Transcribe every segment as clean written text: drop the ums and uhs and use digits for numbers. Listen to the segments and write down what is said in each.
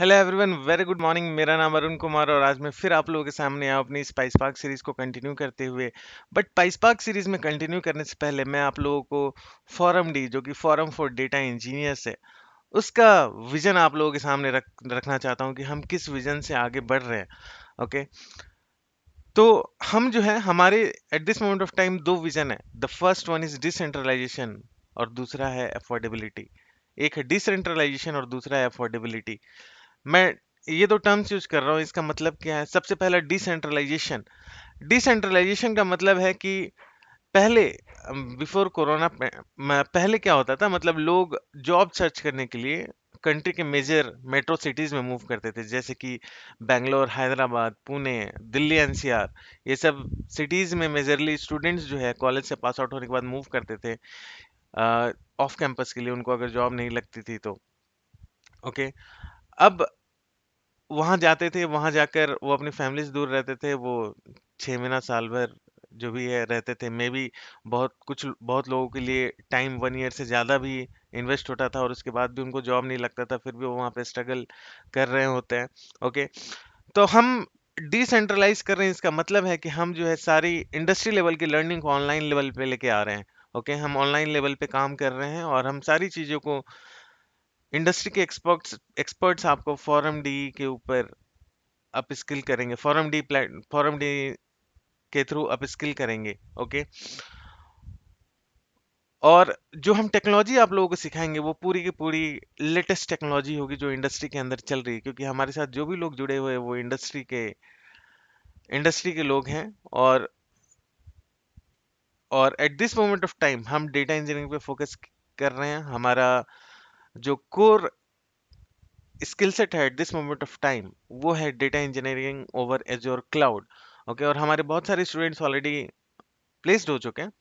Hello everyone, very good morning. मेरा नाम अरुण कुमार और आज मैं फिर आप लोगों के सामने आया अपनी स्पाइस पार्क सीरीज को कंटिन्यू करते हुए। बट स्पाइस पार्क सीरीज में कंटिन्यू करने से पहले मैं आप लोगों को फोरम डी, जो कि फोरम फॉर डेटा इंजीनियर्स है, उसका विजन आप लोगों के सामने रखना चाहता हूँ कि हम किस विजन से आगे बढ़ रहे हैं। ओके, तो हम जो है हमारे at this moment of time दो विजन है। The first one is decentralisation और दूसरा है अफोर्डेबिलिटी। एक है डिसेंट्रलाइजेशन और दूसरा है अफोर्डेबिलिटी। मैं ये दो टर्म्स यूज कर रहा हूँ, इसका मतलब क्या है? सबसे पहला डिसेंट्रलाइजेशन। डिसेंट्रलाइजेशन का मतलब है कि पहले बिफोर कोरोना पहले क्या होता था, मतलब लोग जॉब सर्च करने के लिए कंट्री के मेजर मेट्रो सिटीज में मूव करते थे, जैसे कि बेंगलोर, हैदराबाद, पुणे, दिल्ली एनसीआर। ये सब सिटीज में मेजरली स्टूडेंट्स जो है कॉलेज से पास आउट होने के बाद मूव करते थे ऑफ कैंपस के लिए, उनको अगर जॉब नहीं लगती थी तो। ओके, अब वहां जाते थे, वहां जाकर वो अपनी फैमिली से दूर रहते थे। वो 6 महीना साल भर जो भी है रहते थे। मे बी बहुत लोगों के लिए टाइम 1 ईयर से ज़्यादा भी इन्वेस्ट होता था और उसके बाद भी उनको जॉब नहीं लगता था, फिर भी वो वहाँ पे स्ट्रगल कर रहे होते हैं। ओके, तो हम डिसेंट्रलाइज कर रहे हैं, इसका मतलब है कि हम जो है सारी इंडस्ट्री लेवल की लर्निंग को ऑनलाइन लेवल पे लेके आ रहे हैं। ओके, हम ऑनलाइन लेवल पे काम कर रहे हैं और हम सारी चीज़ों को इंडस्ट्री के एक्सपर्ट्स आपको फॉरम डी के ऊपर अप स्किल करेंगे, फॉरम डी के थ्रू अप स्किल करेंगे। ओके, और जो हम टेक्नोलॉजी आप लोगों को सिखाएंगे वो पूरी की पूरी लेटेस्ट टेक्नोलॉजी होगी जो इंडस्ट्री के अंदर चल रही है, क्योंकि हमारे साथ जो भी लोग जुड़े हुए हैं वो इंडस्ट्री के लोग हैं। और eight this moment of time हम डेटा इंजीनियरिंग पे फोकस कर रहे हैं। हमारा जो कोर स्किल सेट है eight this moment of time वो है data engineering over azure cloud. Okay, और हमारे बहुत सारे स्टूडेंट्स ऑलरेडी प्लेस्ड हो चुके हैं।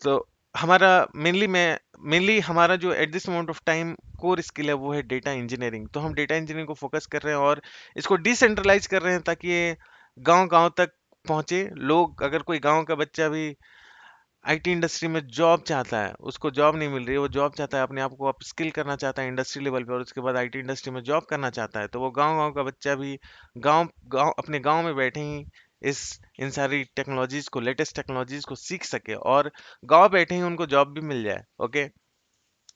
तो हमारा मेनली हमारा जो eight this moment of time core skill है वो है डेटा इंजीनियरिंग। तो हम डेटा इंजीनियरिंग को फोकस कर रहे हैं और इसको डिसेंट्रलाइज कर रहे हैं ताकि ये गांव गांव तक पहुंचे। लोग, अगर कोई गांव का बच्चा भी आईटी इंडस्ट्री में जॉब चाहता है, उसको जॉब नहीं मिल रही है, वो जॉब चाहता है, अपने आप को अप स्किल करना चाहता है इंडस्ट्री लेवल पे और उसके बाद आईटी इंडस्ट्री में जॉब करना चाहता है, तो वो गांव गांव का बच्चा भी गांव गांव अपने गांव में बैठे ही इस इन सारी टेक्नोलॉजीज को, लेटेस्ट टेक्नोलॉजीज को सीख सके और गांव बैठे ही उनको जॉब भी मिल जाए। ओके,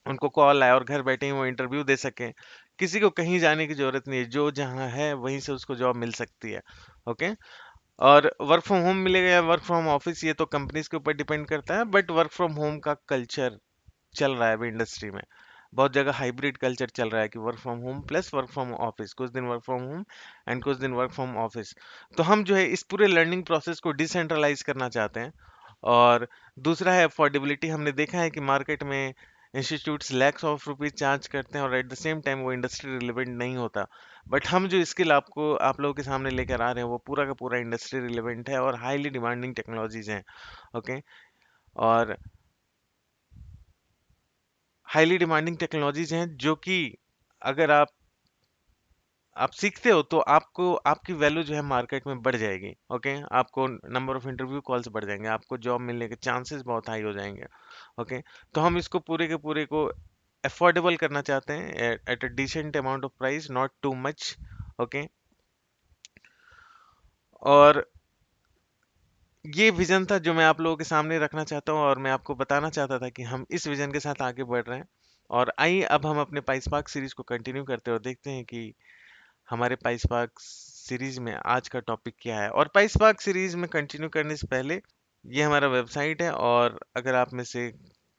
उनको कॉल आए और घर बैठे ही वो इंटरव्यू दे सकें। किसी को कहीं जाने की जरूरत नहीं है, जो जहाँ है वहीं से उसको जॉब मिल सकती है। ओके, और वर्क फ्रॉम होम मिलेगा या वर्क फ्रॉम ऑफिस, ये तो कंपनीज के ऊपर डिपेंड करता है, बट वर्क फ्रॉम होम का कल्चर चल रहा है अभी इंडस्ट्री में। बहुत जगह हाइब्रिड कल्चर चल रहा है कि work from home plus work from office, कुछ दिन वर्क फ्रॉम होम एंड कुछ दिन वर्क फ्रॉम ऑफिस। तो हम जो है इस पूरे लर्निंग प्रोसेस को डिसेंट्रलाइज करना चाहते हैं। और दूसरा है अफोर्डेबिलिटी। हमने देखा है कि मार्केट में institutes lakhs of rupees charge करते हैं और एट द सेम टाइम वो इंडस्ट्री रिलेवेंट नहीं होता। बट हम जो स्किल आपको आप लोगों के सामने लेकर आ रहे हैं वो पूरा का पूरा इंडस्ट्री रिलेवेंट है और हाईली डिमांडिंग टेक्नोलॉजीज हैं। ओके, और हाईली डिमांडिंग टेक्नोलॉजीज हैं जो कि अगर आप सीखते हो तो आपको आपकी वैल्यू जो है मार्केट में बढ़ जाएगी। ओके, आपको नंबर ऑफ इंटरव्यू कॉल्स बढ़ जाएंगे, आपको जॉब मिलने के चांसेस बहुत हाई हो जाएंगे। ओके, तो हम इसको पूरे के पूरे को अफोर्डेबल करना चाहते हैं at a decent amount of price, not too much. Okay, और ये विजन था जो मैं आप लोगों के सामने रखना चाहता हूँ और मैं आपको बताना चाहता था कि हम इस विजन के साथ आगे बढ़ रहे हैं। और आइए अब हम अपने पाइस पार्क सीरीज को कंटिन्यू करते हैं और देखते हैं कि हमारे पाइस पार्क सीरीज में आज का टॉपिक क्या है। और पाइस पार्क सीरीज में कंटिन्यू करने से पहले ये हमारा वेबसाइट है, और अगर आप में से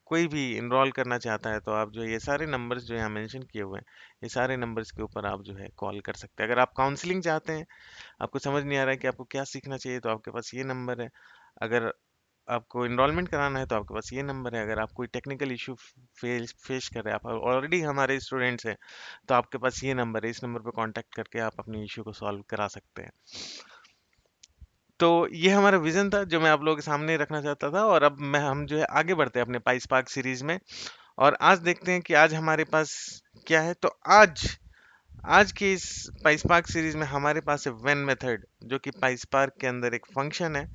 कोई भी इनरोल करना चाहता है तो आप जो है ये सारे नंबर्स जो यहाँ मेंशन किए हुए हैं, ये सारे नंबर्स के ऊपर आप जो है कॉल कर सकते हैं। अगर आप काउंसलिंग चाहते हैं, आपको समझ नहीं आ रहा है कि आपको क्या सीखना चाहिए, तो आपके पास ये नंबर है। अगर आपको इनरोलमेंट कराना है तो आपके पास ये नंबर है। अगर आप कोई टेक्निकल इशू फेस फेस कर रहे हैं, आप ऑलरेडी हमारे स्टूडेंट्स हैं, तो आपके पास ये नंबर है। इस नंबर पर कांटेक्ट करके आप अपनी इशू को सॉल्व करा सकते हैं। तो ये हमारा विजन था जो मैं आप लोगों के सामने रखना चाहता था। और अब मैं हम जो है आगे बढ़ते हैं अपने पाइस पार्क सीरीज में, और आज देखते हैं कि आज हमारे पास क्या है। तो आज आज की इस पाइस पार्क सीरीज में हमारे पास है वेन मेथड, जो कि पाइस पार्क के अंदर एक फंक्शन है।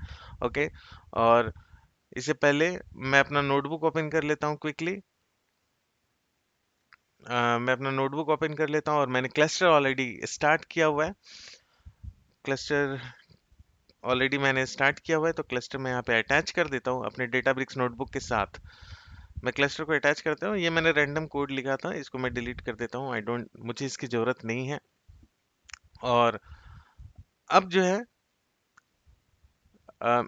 ओके, और इससे पहले मैं अपना नोटबुक ओपन कर लेता हूँ क्विकली। मैं अपना नोटबुक ओपन कर लेता हूँ और मैंने क्लस्टर ऑलरेडी स्टार्ट किया हुआ है। क्लस्टर ऑलरेडी मैंने स्टार्ट किया हुआ है, तो क्लस्टर मैं यहाँ पे अटैच कर देता हूँ अपने डेटाब्रिक्स नोटबुक के साथ। मैं क्लस्टर को अटैच करता हूँ। ये मैंने रैंडम कोड लिखा था, इसको मैं डिलीट कर देता हूँ। आई डोंट, मुझे इसकी ज़रूरत नहीं है। और अब जो है अ,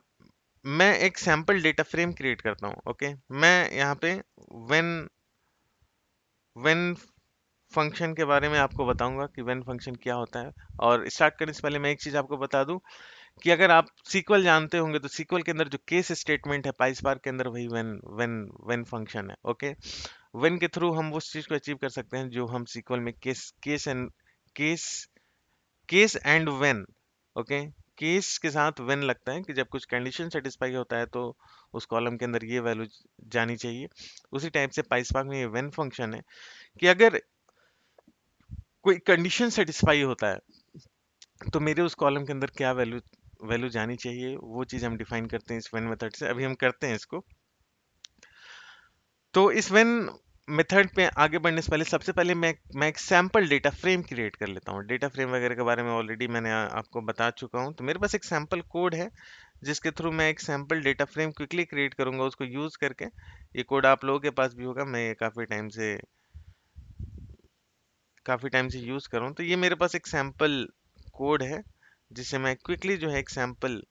मैं एक सैम्पल डेटा फ्रेम क्रिएट करता हूँ। ओके, मैं यहाँ पे व्हेन व्हेन फंक्शन के बारे में आपको बताऊंगा कि व्हेन फंक्शन क्या होता है। और स्टार्ट करने से पहले मैं एक चीज़ आपको बता दूं कि अगर आप सीक्वल जानते होंगे तो सीक्वल के अंदर जो केस स्टेटमेंट है पाइस्पार्क के अंदर, वही व्हेन व्हेन व्हेन फंक्शन है। ओके, व्हेन के थ्रू हम उस चीज़ को अचीव कर सकते हैं जो हम सीक्वल में case case and when. Okay, case के साथ व्हेन लगता है कि जब कुछ कंडीशन सेटिस्फाई होता है तो उस कॉलम के अंदर ये वैल्यू जानी चाहिए। उसी टाइप से पाइस्पार्क में ये व्हेन फंक्शन है कि अगर कोई कंडीशन सेटिस्फाई होता है तो मेरे उस कॉलम के अंदर क्या वैल्यू वैल्यू जानी चाहिए, वो चीज़ हम डिफाइन करते हैं इस व्हेन मेथड से। अभी हम करते हैं इसको। तो इस व्हेन मेथड पे आगे बढ़ने से पहले सबसे पहले मैं एक सैम्पल डेटा फ्रेम क्रिएट कर लेता हूँ। डेटा फ्रेम वगैरह के बारे में ऑलरेडी मैंने आपको बता चुका हूँ। तो मेरे पास एक सैम्पल कोड है जिसके थ्रू मैं एक sample data frame quickly create करूंगा उसको यूज करके। ये कोड आप लोगों के पास भी होगा, मैं ये काफ़ी टाइम से यूज़ कर रहा हूँ। तो ये मेरे पास एक सैम्पल कोड है जिसे मैं क्विकली जो है एक sample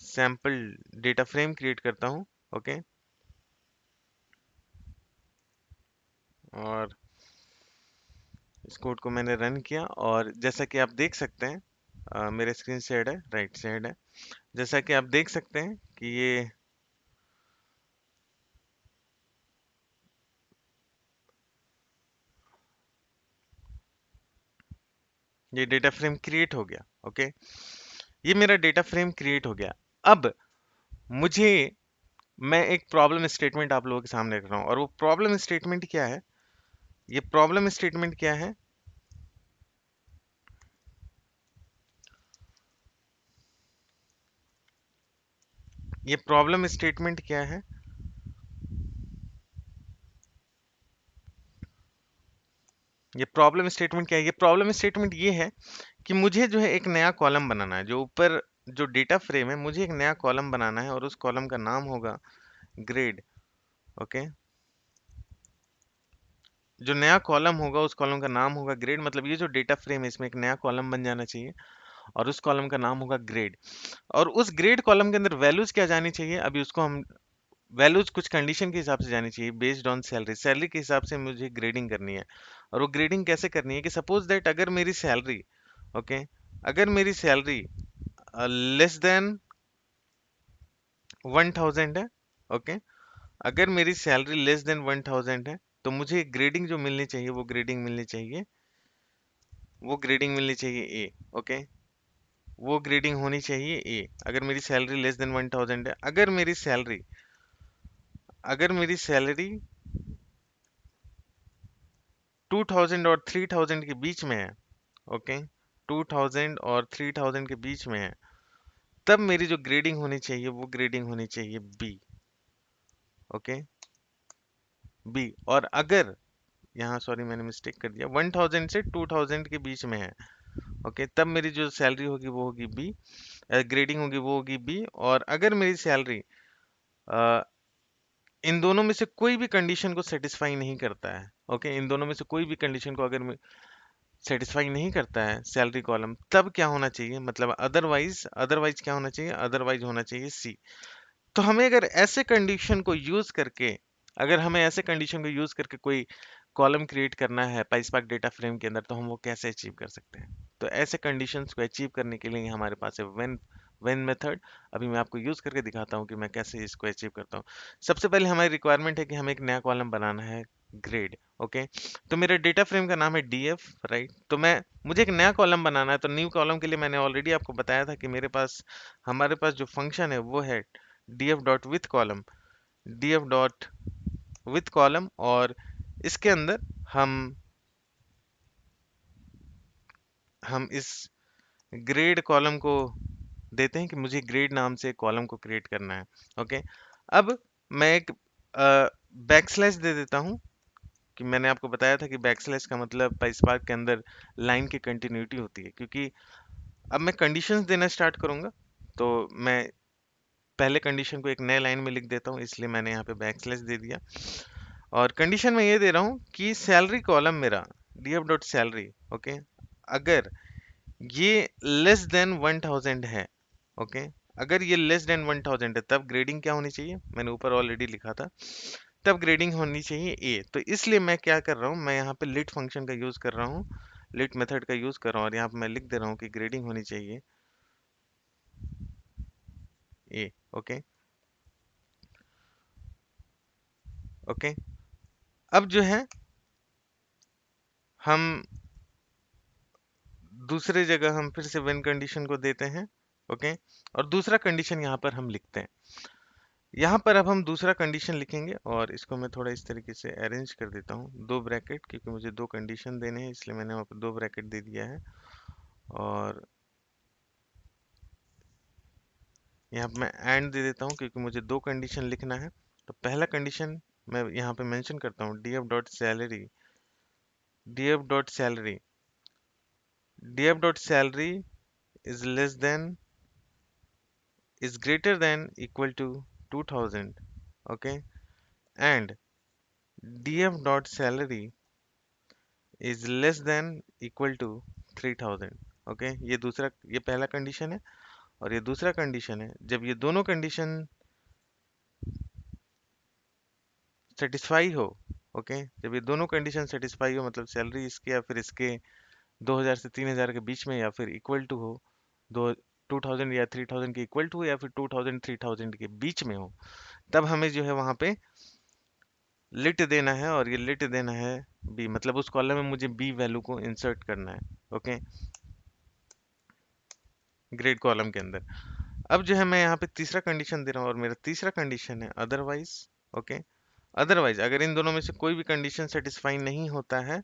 sample data frame create करता हूँ। ओके, और इस कोड को मैंने रन किया और जैसा कि आप देख सकते हैं मेरे स्क्रीन शेयर है, राइट साइड है। जैसा कि आप देख सकते हैं कि ये डेटा फ्रेम क्रिएट हो गया। ओके, ये मेरा डेटा फ्रेम क्रिएट हो गया। अब मुझे मैं एक प्रॉब्लम स्टेटमेंट आप लोगों के सामने रख रहा हूँ, और वो प्रॉब्लम स्टेटमेंट क्या है? ये प्रॉब्लम स्टेटमेंट क्या है? ये प्रॉब्लम स्टेटमेंट क्या है? ये प्रॉब्लम स्टेटमेंट क्या है? ये प्रॉब्लम स्टेटमेंट ये है कि मुझे जो है एक नया कॉलम बनाना है। जो ऊपर जो डेटा फ्रेम है, मुझे एक नया कॉलम बनाना है और उस कॉलम का नाम होगा ग्रेड। ओके, जो नया कॉलम होगा उस कॉलम का नाम होगा ग्रेड। मतलब ये जो डेटा फ्रेम है इसमें एक नया कॉलम बन जाना चाहिए और उस कॉलम का नाम होगा ग्रेड। और उस ग्रेड कॉलम के अंदर वैल्यूज क्या जानी चाहिए? अभी उसको हम वैल्यूज कुछ कंडीशन के हिसाब से जानी चाहिए बेस्ड ऑन सैलरी। सैलरी के हिसाब से मुझे ग्रेडिंग करनी है। और वो ग्रेडिंग कैसे करनी है कि सपोज दैट अगर मेरी सैलरी, ओके, अगर मेरी सैलरी लेस देन 1000 है। ओके, अगर मेरी सैलरी लेस देन 1000 है तो मुझे ग्रेडिंग जो मिलनी चाहिए वो ग्रेडिंग मिलनी चाहिए ए। ओके, वो ग्रेडिंग होनी चाहिए ए अगर मेरी सैलरी लेस देन 1000 है। अगर मेरी सैलरी 2000 और 3000 के बीच में है, ओके, 2000 और 3000 के बीच में है, तब मेरी जो ग्रेडिंग होनी चाहिए वो ग्रेडिंग होनी चाहिए बी। Okay, B. और अगर यहाँ, सॉरी मैंने मिस्टेक कर दिया, 1000 से 2000 के बीच में है, ओके, तब मेरी जो सैलरी होगी वो होगी बी, ग्रेडिंग होगी वो होगी बी। और अगर मेरी सैलरी इन दोनों में से कोई भी कंडीशन को सेटिस्फाई नहीं करता है, ओके, इन दोनों में से कोई भी कंडीशन को अगर सेटिस्फाई नहीं करता है सैलरी कॉलम, तब क्या होना चाहिए? मतलब अदरवाइज, अदरवाइज क्या होना चाहिए? अदरवाइज होना चाहिए सी। तो हमें अगर ऐसे कंडीशन को यूज करके अगर हमें ऐसे कंडीशन को यूज करके कोई कॉलम क्रिएट करना है पाइस्पार्क डेटा फ्रेम के अंदर, तो हम वो कैसे अचीव कर सकते हैं? तो ऐसे कंडीशंस को अचीव करने के लिए हमारे पास है व्हेन व्हेन मेथड। अभी मैं आपको यूज करके दिखाता हूँ कि मैं कैसे इसको अचीव करता हूँ। सबसे पहले हमारी रिक्वायरमेंट है कि हमें एक नया कॉलम बनाना है, ग्रेड। ओके, तो मेरे डेटा फ्रेम का नाम है डीएफ, राइट। तो मैं मुझे एक नया कॉलम बनाना है, तो न्यू कॉलम के लिए मैंने ऑलरेडी आपको बताया था कि हमारे पास जो फंक्शन है वो है df dot with column, df dot with column. और इसके अंदर हम हम इस ग्रेड कॉलम को देते हैं कि मुझे ग्रेड नाम से कॉलम को क्रिएट करना है। ओके, अब मैं एक बैक स्लैश दे देता हूँ कि मैंने आपको बताया था कि बैक स्लैश का मतलब पाइस्पार्क के अंदर लाइन की कंटिन्यूटी होती है, क्योंकि अब मैं कंडीशंस देना स्टार्ट करूंगा तो मैं पहले कंडीशन को एक नए लाइन में लिख देता हूँ, इसलिए मैंने यहाँ पे बैक स्लैश दे दिया। और कंडीशन में ये दे रहा हूँ कि सैलरी कॉलम मेरा df डॉट सैलरी, ओके, अगर ये लेस देन 1000 है, ओके, अगर ये लेस देन 1000 है तब ग्रेडिंग क्या होनी चाहिए, मैंने ऊपर ऑलरेडी लिखा था, तब ग्रेडिंग होनी चाहिए ए। तो इसलिए मैं क्या कर रहा हूँ, मैं यहाँ पे लिट फंक्शन का यूज कर रहा हूँ, लिट मेथड का यूज कर रहा हूँ, और यहाँ पे मैं लिख दे रहा हूँ कि ग्रेडिंग होनी चाहिए ए। ओके, ओके, अब जो है हम दूसरे जगह हम फिर से व्हेन कंडीशन को देते हैं, ओके, और दूसरा कंडीशन यहाँ पर हम लिखते हैं। यहाँ पर अब हम दूसरा कंडीशन लिखेंगे और इसको मैं थोड़ा इस तरीके से अरेंज कर देता हूँ, दो ब्रैकेट, क्योंकि मुझे दो कंडीशन देने हैं इसलिए मैंने वहाँ पर दो ब्रैकेट दे दिया है। और यहाँ पे मैं एंड दे देता हूँ क्योंकि मुझे दो कंडीशन लिखना है। तो पहला कंडीशन मैं यहाँ पे मेंशन करता हूँ, df dot salary, df dot salary, df dot salary is less than, is greater than equal to 2000, okay, and df dot salary is less than equal to 3000, okay। ये पहला कंडीशन है और ये दूसरा कंडीशन है। जब ये दोनों कंडीशन सेटिस्फाई हो, ओके, जब ये दोनों कंडीशन सेटिस्फाई हो मतलब सैलरी इसके या फिर इसके 2000 से 3000 के बीच में या फिर इक्वल टू हो, दो 2000 या 3000 के इक्वल टू हो या फिर 2000 3000 के बीच में हो, तब हमें जो है वहां पे लिट देना है। और ये लिट देना है बी, मतलब उस कॉलम में मुझे बी वैल्यू को इंसर्ट करना है, ओके, ग्रेड कॉलम के अंदर। अब जो है मैं यहाँ पे तीसरा कंडीशन दे रहा हूँ और मेरा तीसरा कंडीशन है अदरवाइज, ओके, अदरवाइज अगर इन दोनों में से कोई भी कंडीशन सेटिस्फाई नहीं होता है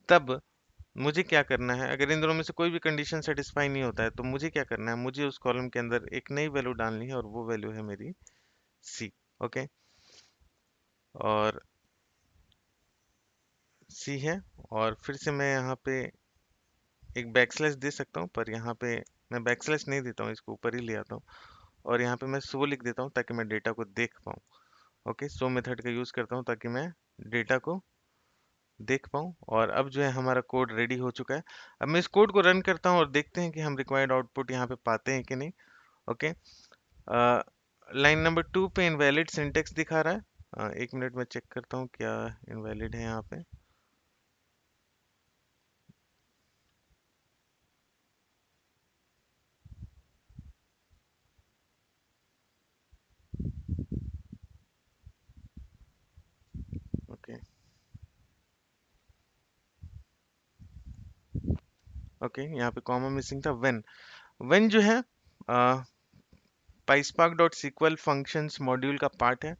तब मुझे क्या करना है, अगर इन दोनों में से कोई भी कंडीशन सेटिस्फाई नहीं होता है तो मुझे क्या करना है, मुझे उस कॉलम के अंदर एक नई वैल्यू डालनी है और वो वैल्यू है मेरी सी, ओके, और सी है। और फिर से मैं यहाँ पे एक बैकस्लैश दे सकता हूँ, पर यहाँ पे मैं बैकस्लैश नहीं देता हूँ, इसको ऊपर ही ले आता हूँ और यहाँ पे मैं सो लिख देता हूँ ताकि मैं डेटा को देख पाऊँ, ओके, सो मेथड का यूज करता हूँ ताकि मैं डेटा को देख पाऊँ। और अब जो है हमारा कोड रेडी हो चुका है। अब मैं इस कोड को रन करता हूँ और देखते हैं कि हम रिक्वायर्ड आउटपुट यहाँ पे पाते हैं कि नहीं, ओके। लाइन नंबर 2 पे इनवैलिड सिंटेक्स दिखा रहा है। एक मिनट में चेक करता हूँ क्या इनवैलिड है यहाँ पे। ओके, ओके, यहाँ पे कॉमा मिसिंग था। व्हेन, व्हेन जो है PySpark dot SQL functions module का पार्ट है।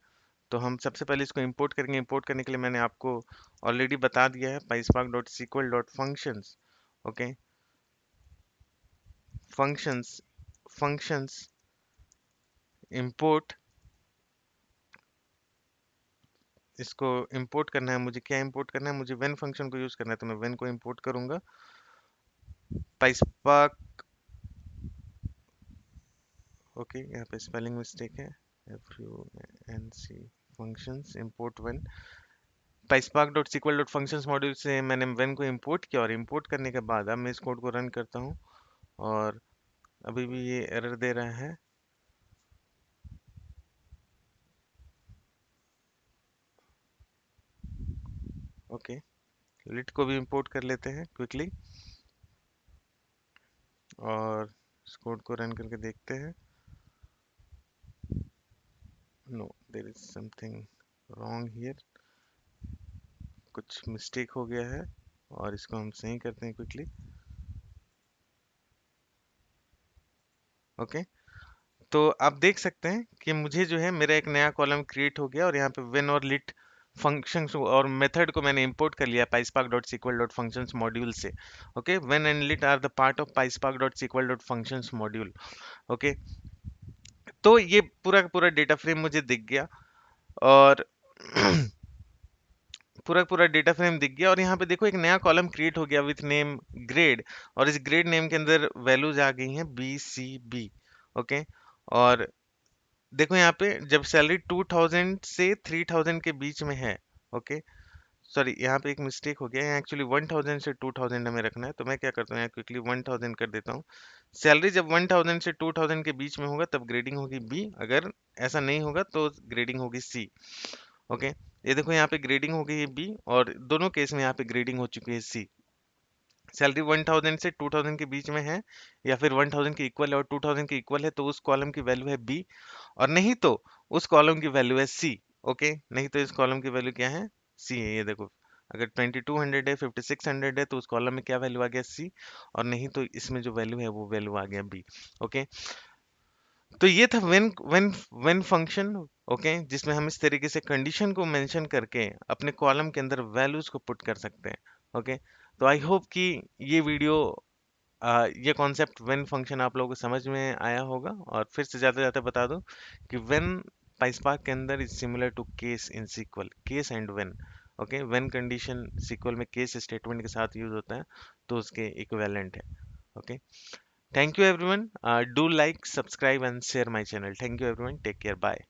तो हम सबसे पहले इसको इंपोर्ट करेंगे। इंपोर्ट करने के लिए मैंने आपको ऑलरेडी बता दिया है, PySpark dot SQL dot functions, okay, functions, functions import, इसको इंपोर्ट करना है। मुझे क्या इंपोर्ट करना है, मुझे व्हेन फंक्शन को यूज करना है, तो मैं व्हेन को इंपोर्ट करूंगा। पाइस्पार्क, ओके, यहाँ पे स्पेलिंग मिस्टेक है, FUNC functions import when, PySpark dot SQL dot functions module से मैंने व्हेन को इंपोर्ट किया और इंपोर्ट करने के बाद अब मैं इस कोड को रन करता हूँ और अभी भी ये एरर दे रहा है। ओके, लिट को भी इंपोर्ट कर लेते हैं क्विकली और इस कोड को रन करके देखते हैं। No, there is something wrong here, कुछ मिस्टेक हो गया है और इसको हम सही करते हैं क्विकली। ओके, तो आप देख सकते हैं कि मुझे जो है मेरा एक नया कॉलम क्रिएट हो गया और यहाँ पे व्हेन और लिट फंक्शंस और मेथड को मैंने इंपोर्ट कर लिया PySpark dot SQL dot functions module से। Okay, when and lit are the part of PySpark dot SQL dot functions module. Okay, तो ये पूरा का पूरा डेटा फ्रेम मुझे दिख गया। और पूरा पूरा डेटा फ्रेम दिख गया। और यहाँ पे देखो एक नया कॉलम क्रिएट हो गया विथ नेम ग्रेड, और इस ग्रेड नेम के अंदर वैल्यूज आ गई हैं BCB। ओके। और देखो यहाँ पे जब सैलरी 2000 से 3000 के बीच में है, ओके, सॉरी यहाँ पे एक मिस्टेक हो गया है, एक्चुअली 1000 से 2000 हमें रखना है, तो मैं क्या करता हूँ यहाँ क्विकली 1000 कर देता हूँ। सैलरी जब 1000 से 2000 के बीच में होगा तब ग्रेडिंग होगी B, अगर ऐसा नहीं होगा तो ग्रेडिंग होगी C। ओके। ये देखो यहाँ पे ग्रेडिंग हो गई है B, और दोनों केस में यहाँ पे ग्रेडिंग हो चुकी है C। सैलरी 1000 से 2000 के बीच में है, या फिर 1000 के इक्वल है और 2000 के इक्वल है, तो उस कॉलम की वैल्यू है B। और नहीं तो उस कॉलम की वैल्यू है C। ओके, नहीं तो इस कॉलम की वैल्यू क्या है? C है। ये देखो, अगर 2200 है, 5600 है, तो उस कॉलम में क्या वैल्यू आ गया? C। और नहीं तो इसमें जो वैल्यू है वो वैल्यू आ गया B। ओके। तो ये था व्हेन फंक्शन। ओके, जिसमें हम इस तरीके से कंडीशन को मेंशन करके अपने कॉलम के अंदर वैल्यूज को पुट कर सकते हैं। ओके। तो आई होप कि ये वीडियो, ये कॉन्सेप्ट व्हेन फंक्शन आप लोगों को समझ में आया होगा। और फिर से जाते जाते बता दूं कि व्हेन पाइसपार्क के अंदर is similar to case in SQL, case and when. Okay, when condition SQL में केस स्टेटमेंट के साथ यूज होता है, तो उसके इक्विवेलेंट है। Okay, thank you everyone, do like, subscribe and share my channel. Thank you everyone, take care, bye.